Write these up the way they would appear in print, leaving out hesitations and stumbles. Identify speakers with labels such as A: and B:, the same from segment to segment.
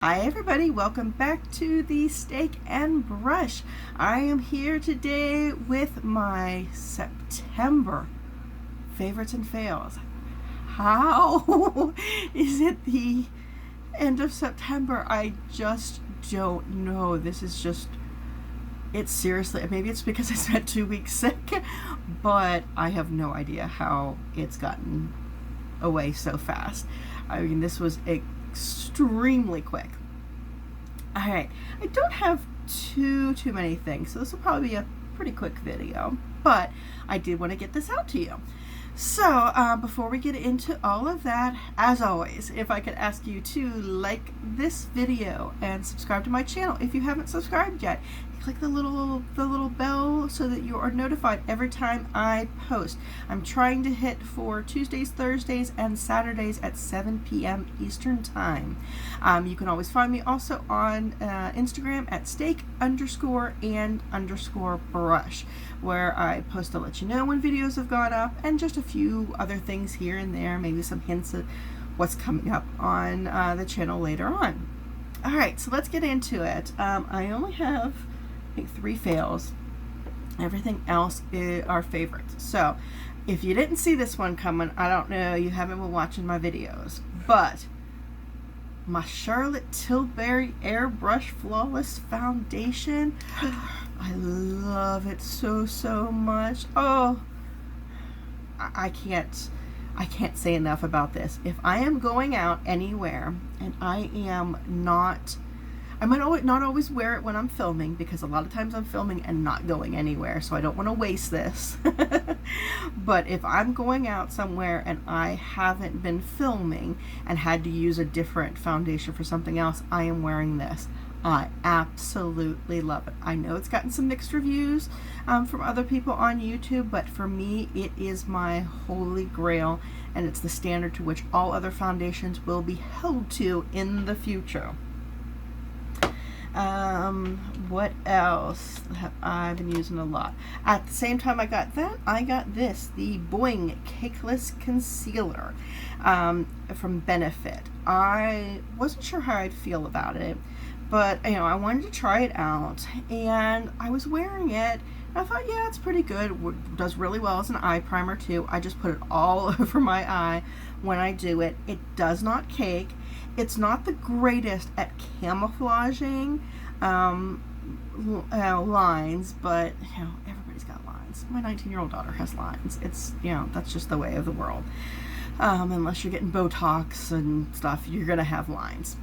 A: Hi everybody, welcome back to the Steak and Brush. I am here today with my September favorites and fails. How is it the end of September? I just don't know. This is just, it's seriously, maybe it's because I spent 2 weeks sick, but I have no idea how it's gotten away so fast. I mean, this was extremely quick. Alright, I don't have too many things, so this will probably be a pretty quick video, but I did want to get this out to you. So, before we get into all of that, as always, if I could ask you to like this video and subscribe to my channel if you haven't subscribed yet. Click the little bell so that you are notified every time I post. I'm trying to hit for Tuesdays, Thursdays, and Saturdays at 7 p.m. Eastern Time. You can always find me also on Instagram at steak_and_brush, where I post to let you know when videos have gone up and just a few other things here and there, maybe some hints at what's coming up on the channel later on. Alright, so let's get into it. I only have, I think, 3 fails. Everything else are favorites. So, if you didn't see this one coming, I don't know, you haven't been watching my videos, but my Charlotte Tilbury Airbrush Flawless Foundation, I love it so much. Oh, I can't say enough about this. If I am going out anywhere and I might not always wear it when I'm filming, because a lot of times I'm filming and not going anywhere, so I don't want to waste this. But if I'm going out somewhere and I haven't been filming and had to use a different foundation for something else, I am wearing this. I absolutely love it. I know it's gotten some mixed reviews from other people on YouTube, but for me it is my holy grail, and it's the standard to which all other foundations will be held to in the future. What else have I been using a lot? At the same time I got that, I got this, the Boing Cakeless Concealer from Benefit. I wasn't sure how I'd feel about it, but you know, I wanted to try it out, and I was wearing it. I thought, yeah, it's pretty good. It does really well as an eye primer too. I just put it all over my eye when I do it. It does not cake. It's not the greatest at camouflaging lines, but you know, everybody's got lines. My 19-year-old daughter has lines. It's, you know, that's just the way of the world. Unless you're getting Botox and stuff, you're gonna have lines.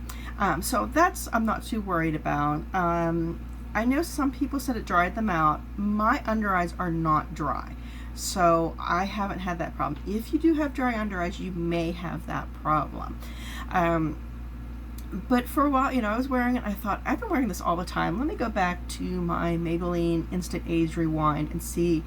A: So that's, I'm not too worried about. I know some people said it dried them out. My under eyes are not dry, so I haven't had that problem. If you do have dry under eyes, you may have that problem. But for a while, you know, I was wearing it. I thought, I've been wearing this all the time. Let me go back to my Maybelline Instant Age Rewind and see,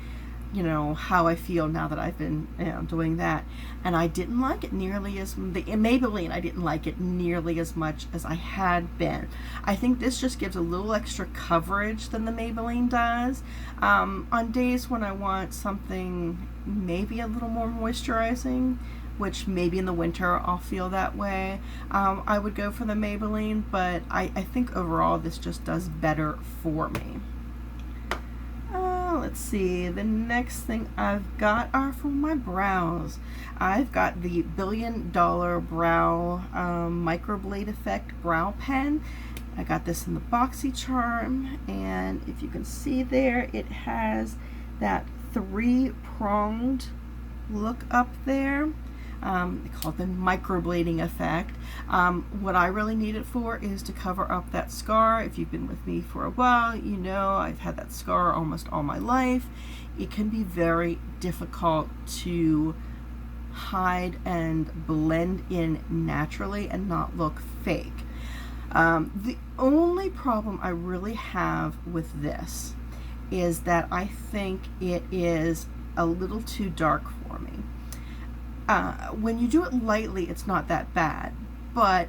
A: you know, how I feel now that I've been, you know, doing that. And I didn't like it nearly as, the Maybelline, I didn't like it nearly as much as I had been. I think this just gives a little extra coverage than the Maybelline does. On days when I want something maybe a little more moisturizing, which maybe in the winter I'll feel that way, I would go for the Maybelline, but I think overall this just does better for me. Let's see, the next thing I've got are for my brows. I've got the $1 Billion Brow Microblade Effect Brow Pen. I got this in the BoxyCharm, and if you can see there, it has that 3-pronged look up there. They call it the microblading effect. What I really need it for is to cover up that scar. If you've been with me for a while, you know I've had that scar almost all my life. It can be very difficult to hide and blend in naturally and not look fake. The only problem I really have with this is that I think it is a little too dark for me. When you do it lightly, it's not that bad, but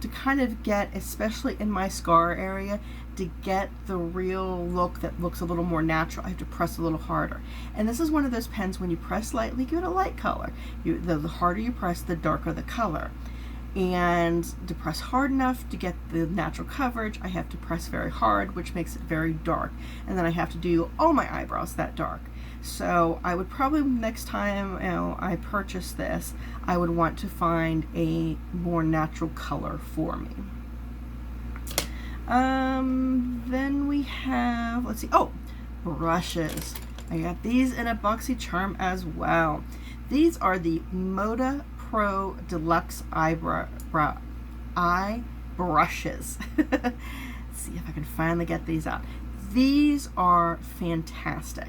A: to kind of get, especially in my scar area, to get the real look that looks a little more natural, I have to press a little harder. And this is one of those pens, when you press lightly, you get a light color. The harder you press, the darker the color. And to press hard enough to get the natural coverage, I have to press very hard, which makes it very dark. And then I have to do all my eyebrows that dark. So I would probably, next time I purchase this, I would want to find a more natural color for me. Then we have, let's see, oh, brushes. I got these in a boxy charm as well. These are the Moda Pro Deluxe eye brushes. Let's see if I can finally get these out. These are fantastic.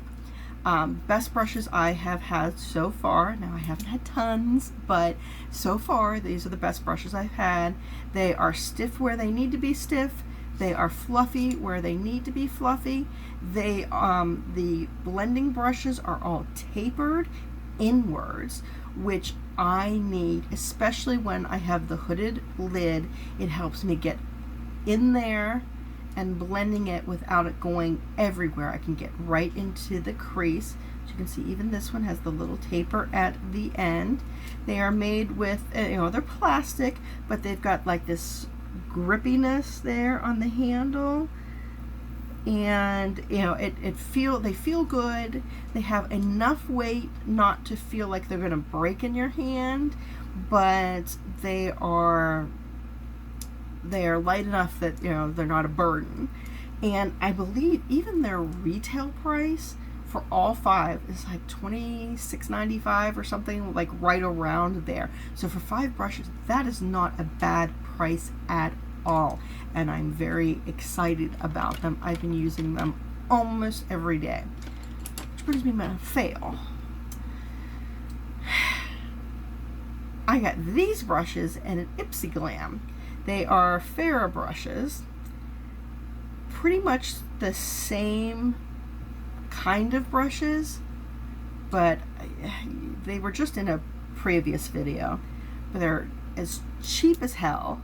A: Best brushes I have had so far. Now I haven't had tons, but so far these are the best brushes I've had. They are stiff where they need to be stiff. They are fluffy where they need to be fluffy. They the blending brushes are all tapered inwards, which I need, especially when I have the hooded lid. It helps me get in there and blending it without it going everywhere. I can get right into the crease. As you can see, even this one has the little taper at the end. They are made with, they're plastic, but they've got like this grippiness there on the handle. And they feel good. They have enough weight not to feel like they're gonna break in your hand, but they are light enough that they're not a burden. And I believe even their retail price for all 5 is like $26.95 or something, like right around there. So for 5 brushes, that is not a bad price at all, and I'm very excited about them. I've been using them almost every day, which brings me to my fail. I got these brushes in an Ipsy Glam. They are fairer brushes, pretty much the same kind of brushes, but they were just in a previous video. But they're as cheap as hell.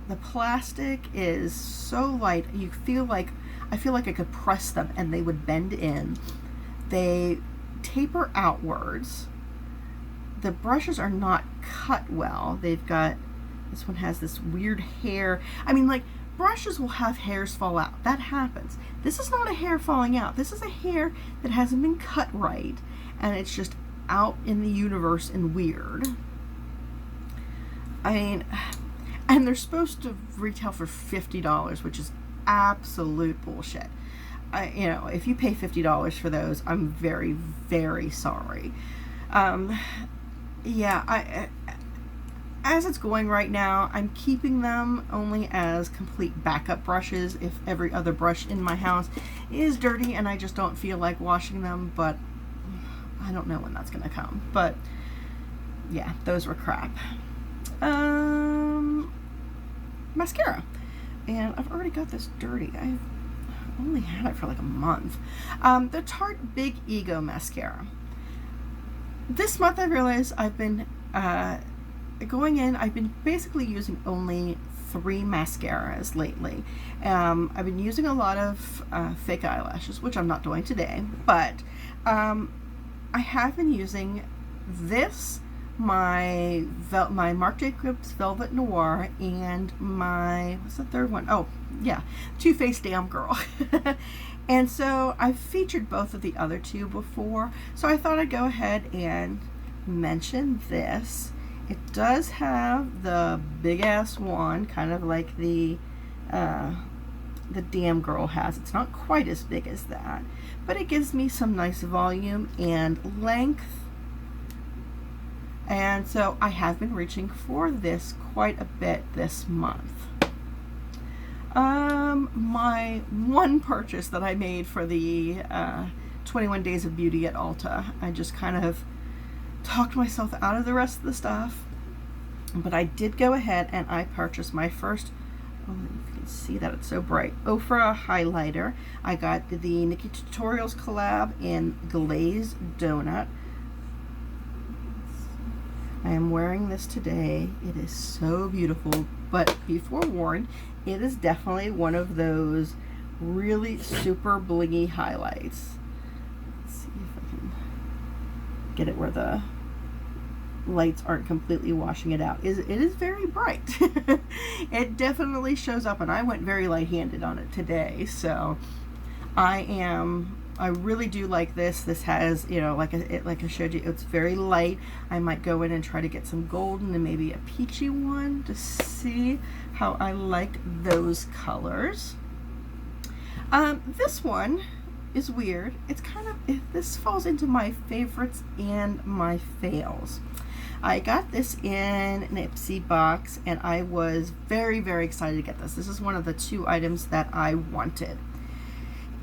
A: The plastic is so light, I feel like I could press them and they would bend in. They taper outwards. The brushes are not cut well. They've got, this one has this weird hair. I mean, like, brushes will have hairs fall out. That happens. This is not a hair falling out. This is a hair that hasn't been cut right, and it's just out in the universe and weird. I mean, and they're supposed to retail for $50, which is absolute bullshit. If you pay $50 for those, I'm very, very sorry. Yeah, as it's going right now, I'm keeping them only as complete backup brushes if every other brush in my house is dirty and I just don't feel like washing them, but I don't know when that's gonna come. But yeah, those were crap. Mascara, and I've already got this dirty. I've only had it for like a month. The Tarte Big Ego Mascara. This month I realized I've been going in, I've been basically using only 3 mascaras lately. I've been using a lot of fake eyelashes, which I'm not doing today, but I have been using this, my Marc Jacobs Velvet Noir, and my, what's the third one? Oh, yeah, Too Faced Damn Girl. And so I've featured both of the other 2 before, so I thought I'd go ahead and mention this. It does have the big ass wand, kind of like the Damn Girl has. It's not quite as big as that, but it gives me some nice volume and length. And so I have been reaching for this quite a bit this month. My one purchase that I made for the 21 Days of Beauty at Ulta, I just kind of talked myself out of the rest of the stuff, but I did go ahead and I purchased my first, oh, you can see that it's so bright, Ofra highlighter. I got the Nikkitutorials collab in Glazed Donut. I am wearing this today. It is so beautiful, but be forewarned, it is definitely one of those really super blingy highlights. Let's see if I can get it where the, lights aren't completely washing it out. It is very bright. It definitely shows up, and I went very light-handed on it today, so I really do like this. This has, you know, like I showed you, it's very light. I might go in and try to get some golden and maybe a peachy one to see how I like those colors. This one is weird. It's kind of, this falls into my favorites and my fails. I got this in an Ipsy box, and I was very, very excited to get this. This is one of the 2 items that I wanted.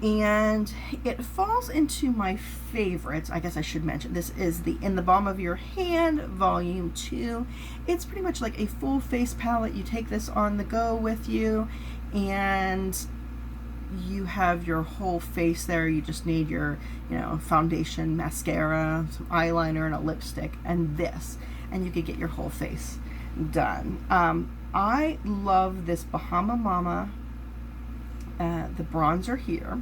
A: And it falls into my favorites. I guess I should mention, this is the In the Balm of Your Hand Volume 2. It's pretty much like a full face palette. You take this on the go with you, and you have your whole face there. You just need your, you know, foundation, mascara, some eyeliner, and a lipstick, and this, and you could get your whole face done. I love this Bahama Mama. The bronzer here,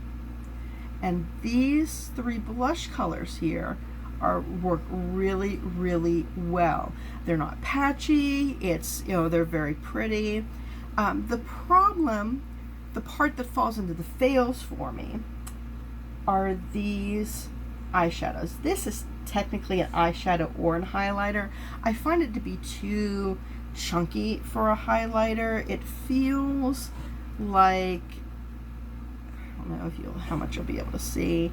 A: and these 3 blush colors here work really, really well. They're not patchy. It's, you know, they're very pretty. The problem, the part that falls into the fails for me, are these eyeshadows. This is technically an eyeshadow or an highlighter. I find it to be too chunky for a highlighter. It feels like, I don't know how much you'll be able to see.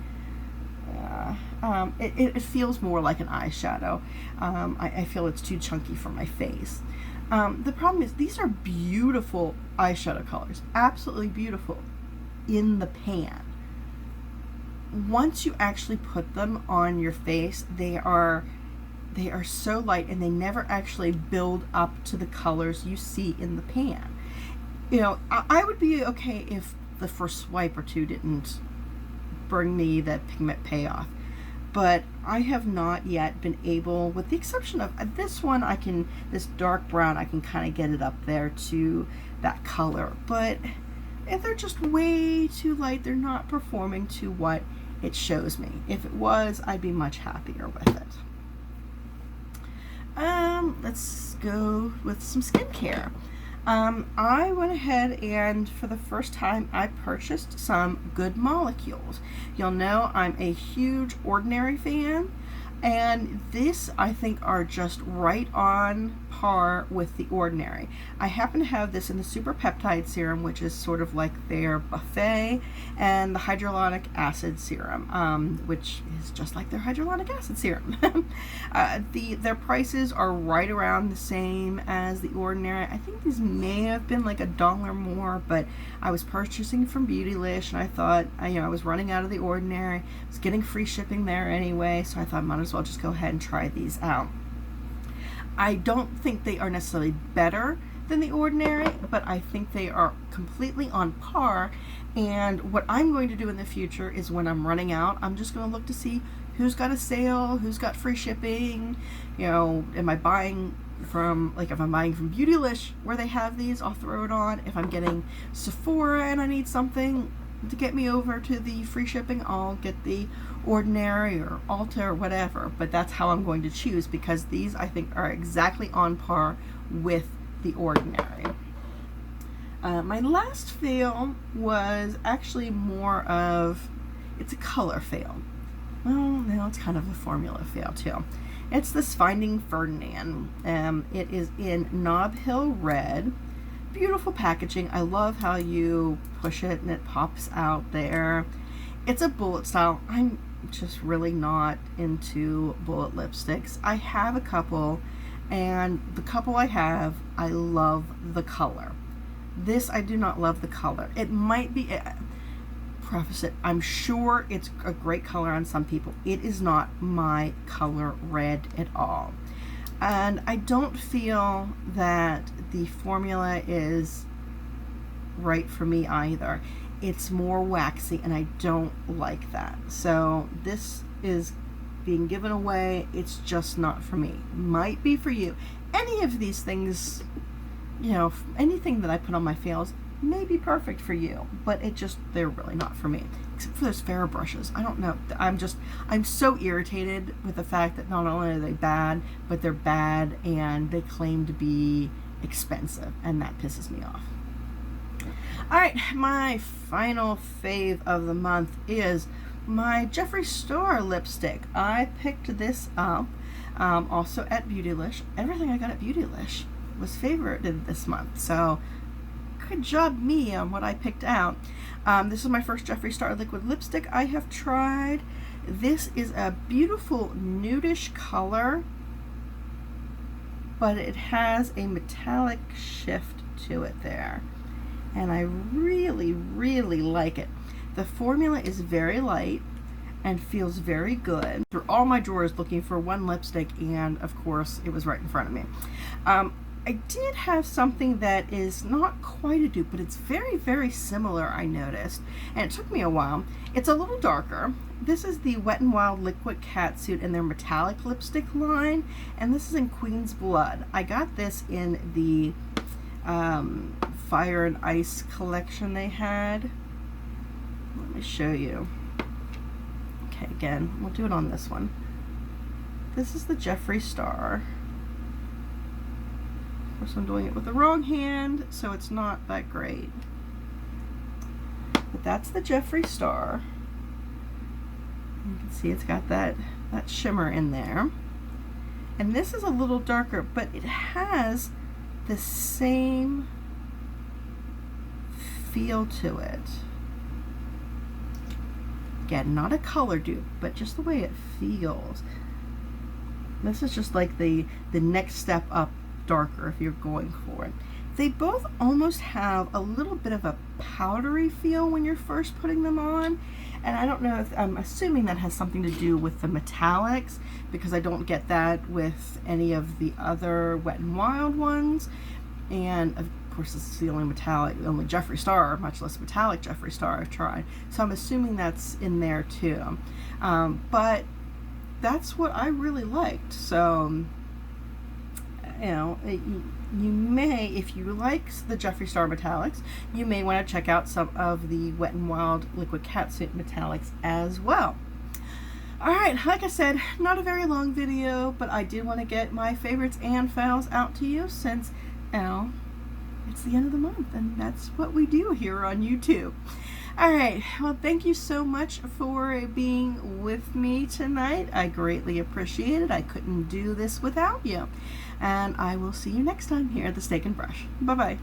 A: It feels more like an eyeshadow. I feel it's too chunky for my face. The problem is, these are beautiful eyeshadow colors, absolutely beautiful in the pan. Once you actually put them on your face, they are so light, and they never actually build up to the colors you see in the pan. You know, I would be okay if the first swipe or 2 didn't bring me that pigment payoff, but I have not yet been able, with the exception of this one, this dark brown, I can kind of get it up there to that color, but if they're just way too light, they're not performing to what it shows me. If it was, I'd be much happier with it. Let's go with some skincare. I went ahead and for the first time I purchased some Good Molecules. You'll know I'm a huge Ordinary fan, and this I think are just right on par with the Ordinary. I happen to have this in the Super Peptide Serum, which is sort of like their buffet, and the Hyaluronic Acid Serum, which is just like their Hyaluronic Acid Serum. Their prices are right around the same as the Ordinary. I think these may have been like $1 more, but I was purchasing from Beautylish, and I thought, I was running out of the Ordinary. I was getting free shipping there anyway, so I thought I might as well just go ahead and try these out. I don't think they are necessarily better than the Ordinary, but I think they are completely on par. And what I'm going to do in the future is, when I'm running out, I'm just going to look to see who's got a sale, who's got free shipping. You know, am I buying from, like, if I'm buying from Beautylish where they have these, I'll throw it on. If I'm getting Sephora and I need something to get me over to the free shipping, I'll get the Ordinary or Ulta or whatever. But that's how I'm going to choose, because these I think are exactly on par with the Ordinary. My last fail was actually more of, it's a color fail. Well, no, it's kind of a formula fail too. It's this Finding Ferdinand. It is in Nob Hill Red. Beautiful packaging. I love how you push it and it pops out there. It's a bullet style. I'm just really not into bullet lipsticks. I have a couple, and the couple I have, I love the color. This, I do not love the color. It might be, preface it, I'm sure it's a great color on some people. It is not my color red at all. And I don't feel that the formula is right for me either. It's more waxy, and I don't like that. So this is being given away. It's just not for me. Might be for you. Any of these things, you know, anything that I put on my fails, may be perfect for you, but they're really not for me. Except for those Farrah brushes. I don't know. I'm so irritated with the fact that not only are they bad, but they're bad and they claim to be expensive, and that pisses me off. Alright, my final fave of the month is my Jeffree Star lipstick. I picked this up also at Beautylish. Everything I got at Beautylish was favorited this month, so good job me on what I picked out. This is my first Jeffree Star liquid lipstick I have tried. This is a beautiful nudish color, but it has a metallic shift to it there, and I really, really like it. The formula is very light and feels very good. Through all my drawers looking for one lipstick, and of course it was right in front of me. I did have something that is not quite a dupe, but it's very, very similar, I noticed, and it took me a while. It's a little darker. This is the Wet n Wild Liquid Catsuit in their metallic lipstick line, and this is in Queen's Blood. I got this in the Fire and Ice collection they had. Let me show you. Okay, again, we'll do it on this one. This is the Jeffree Star. Of course, I'm doing it with the wrong hand, so it's not that great. But that's the Jeffree Star. You can see it's got that shimmer in there. And this is a little darker, but it has the same feel to it. Again, not a color dupe, but just the way it feels. This is just like the next step up darker if you're going for it. They both almost have a little bit of a powdery feel when you're first putting them on, and I don't know if, I'm assuming that has something to do with the metallics, because I don't get that with any of the other Wet n Wild ones, and of course this is the only Jeffree Star, much less metallic Jeffree Star I've tried, so I'm assuming that's in there too. But that's what I really liked. So you know, you may, if you like the Jeffree Star metallics, you may want to check out some of the Wet n Wild Liquid Catsuit metallics as well. Alright, like I said, not a very long video, but I did want to get my favorites and fails out to you since, you know, it's the end of the month, and that's what we do here on YouTube. Alright, well, thank you so much for being with me tonight. I greatly appreciate it. I couldn't do this without you. And I will see you next time here at the Steak and Brush. Bye-bye.